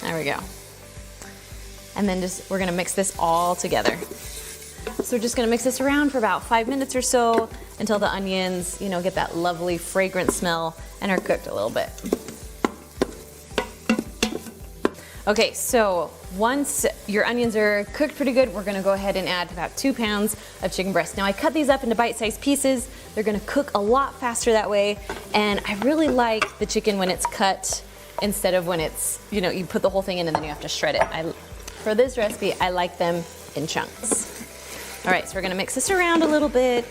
There we go. And then we're gonna mix this all together. So we're just gonna mix this around for about 5 minutes or so until the onions, get that lovely fragrant smell and are cooked a little bit. Okay, so once your onions are cooked pretty good, we're gonna go ahead and add about 2 pounds of chicken breast. Now I cut these up into bite-sized pieces. They're gonna cook a lot faster that way. And I really like the chicken when it's cut instead of when it's, you put the whole thing in and then you have to shred it. For this recipe, I like them in chunks. All right, so we're gonna mix this around a little bit,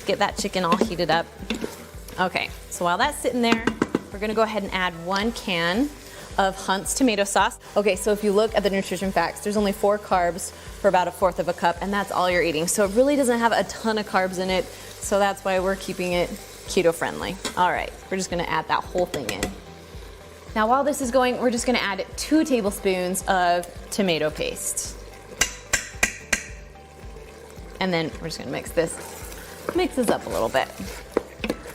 get that chicken all heated up. Okay, so while that's sitting there, we're gonna go ahead and add 1 can of Hunt's tomato sauce. Okay, so if you look at the nutrition facts, there's only 4 carbs for about 1/4 of a cup, and that's all you're eating. So it really doesn't have a ton of carbs in it, so that's why we're keeping it keto friendly. All right, we're just gonna add that whole thing in. Now while this is going, we're just gonna add 2 tablespoons of tomato paste. And then we're just gonna mix this up a little bit.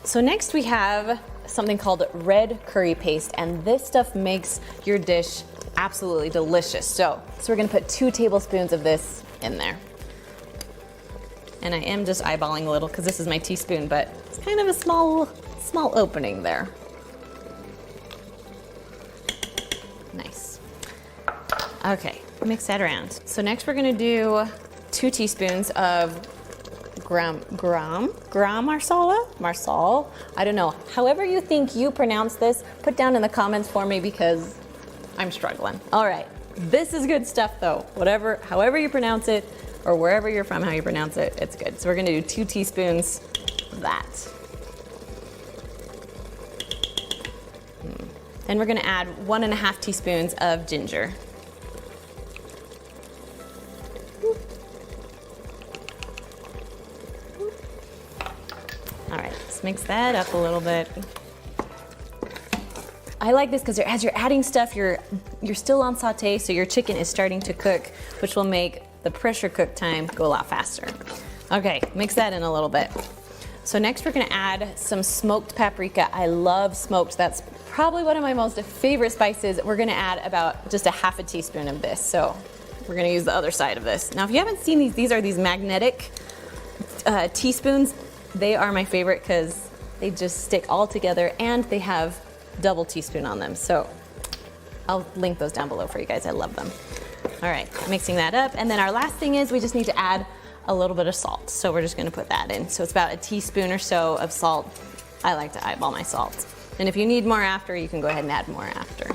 So next we have something called red curry paste, and this stuff makes your dish absolutely delicious. So we're gonna put 2 tablespoons of this in there. And I am just eyeballing a little because this is my teaspoon, but it's kind of a small opening there. Nice. Okay, mix that around. So next we're gonna do 2 teaspoons of marsala, I don't know. However you think you pronounce this, put down in the comments for me because I'm struggling. All right, this is good stuff though. However you pronounce it, or wherever you're from, how you pronounce it, it's good. So we're gonna do 2 teaspoons of that. Then we're gonna add 1.5 teaspoons of ginger. All right, let's mix that up a little bit. I like this because as you're adding stuff, you're still on saute, so your chicken is starting to cook, which will make the pressure cook time go a lot faster. Okay, mix that in a little bit. So next we're gonna add some smoked paprika. I love smoked. That's probably one of my most favorite spices. We're gonna add about just 1/2 teaspoon of this. So we're gonna use the other side of this. Now if you haven't seen these are these magnetic teaspoons. They are my favorite because they just stick all together and they have double teaspoon on them. So I'll link those down below for you guys. I love them. All right, mixing that up. And then our last thing is we just need to add a little bit of salt. So we're just gonna put that in. So it's about 1 teaspoon or so of salt. I like to eyeball my salt. And if you need more after, you can go ahead and add more after.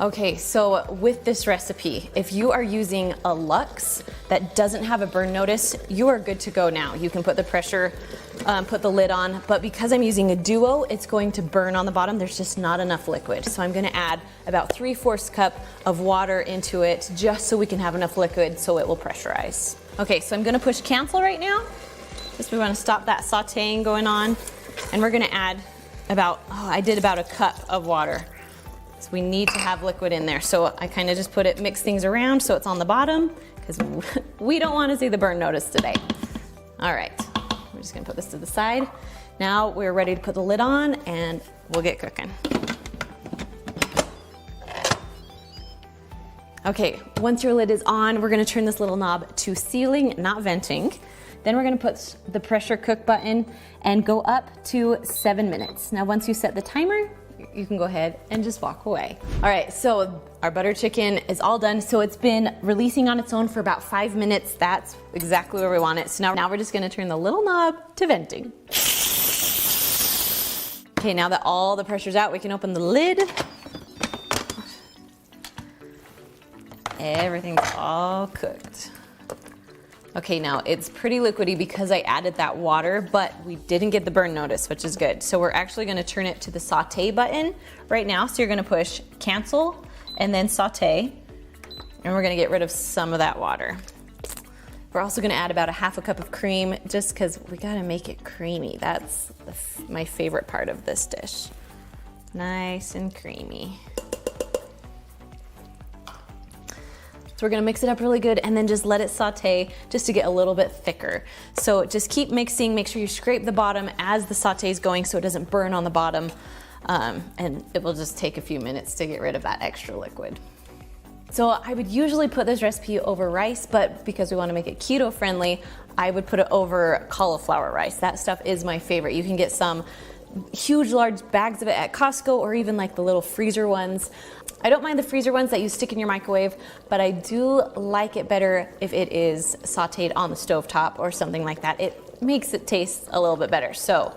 Okay, so with this recipe, if you are using a Lux that doesn't have a burn notice, you are good to go now. You can put the pressure, put the lid on, but because I'm using a Duo, it's going to burn on the bottom. There's just not enough liquid. So I'm gonna add about 3/4 cup of water into it just so we can have enough liquid so it will pressurize. Okay, so I'm gonna push cancel right now. Just we wanna stop that sauteing going on. And we're gonna add I did about 1 cup of water. So we need to have liquid in there. So I kind of just mix things around so it's on the bottom because we don't want to see the burn notice today. All right, we're just gonna put this to the side. Now we're ready to put the lid on and we'll get cooking. Okay, once your lid is on, we're gonna turn this little knob to sealing, not venting. Then we're gonna put the pressure cook button and go up to 7 minutes. Now once you set the timer, you can go ahead and just walk away. All right, so our butter chicken is all done. So it's been releasing on its own for about 5 minutes. That's exactly where we want it. So now we're just gonna turn the little knob to venting. Okay, now that all the pressure's out, we can open the lid. Everything's all cooked. Okay, now it's pretty liquidy because I added that water, but we didn't get the burn notice, which is good. So we're actually gonna turn it to the saute button right now. So you're gonna push cancel and then saute, and we're gonna get rid of some of that water. We're also gonna add about 1/2 cup of cream just because we gotta make it creamy. That's my favorite part of this dish. Nice and creamy. So we're gonna mix it up really good and then just let it saute just to get a little bit thicker. So just keep mixing, make sure you scrape the bottom as the saute is going so it doesn't burn on the bottom and it will just take a few minutes to get rid of that extra liquid. So I would usually put this recipe over rice, but because we want to make it keto friendly, I would put it over cauliflower rice. That stuff is my favorite. You can get some huge large bags of it at Costco, or even like the little freezer ones. I don't mind the freezer ones that you stick in your microwave, but I do like it better if it is sauteed on the stovetop or something like that. It makes it taste a little bit better. So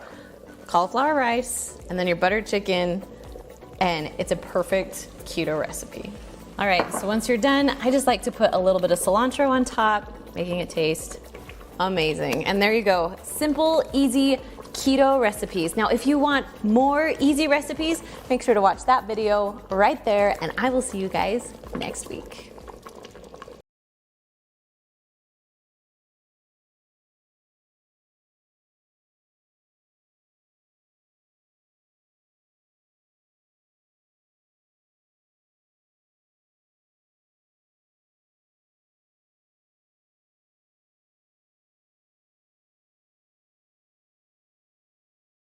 cauliflower rice and then your buttered chicken, and it's a perfect keto recipe. All right, so once you're done, I just like to put a little bit of cilantro on top, making it taste amazing. And there you go, simple, easy keto recipes. Now, if you want more easy recipes, make sure to watch that video right there, and I will see you guys next week.